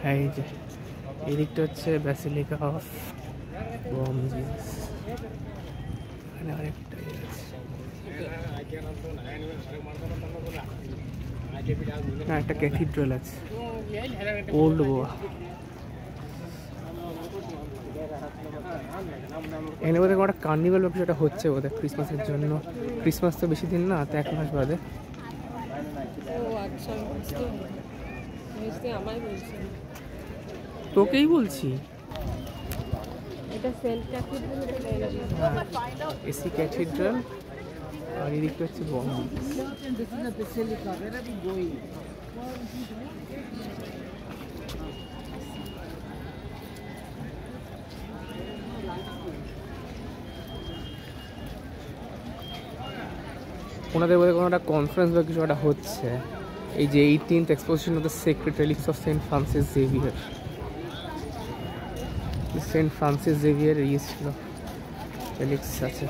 হ্যাঁ, এই যে এই দিকটা হচ্ছে ব্যাসিলিকা অফ বম জিসাস। এখানে আরেকটা একটা ক্যাথিড্রাল আছে, ওল্ড গোয়া। এখানে বোধহয় একটা কার্নিভাল বা কিছুটা হচ্ছে বোধহয় ক্রিসমাসের জন্য। ক্রিসমাস তো বেশি দিন না, তো 1 মাস বাদে। তোকেই বলছি, এসি ক্যাথিড্রাল আর এদিকটা হচ্ছে বম। ওনাদের বোধহয় কোনো একটা কনফারেন্স বা কিছু একটা হচ্ছে। এই যে 18th exposition of the sacred relics of Saint Francis Xavier. Saint Francis Xavier ইয়ে ছিল, রিলিক্স আছে।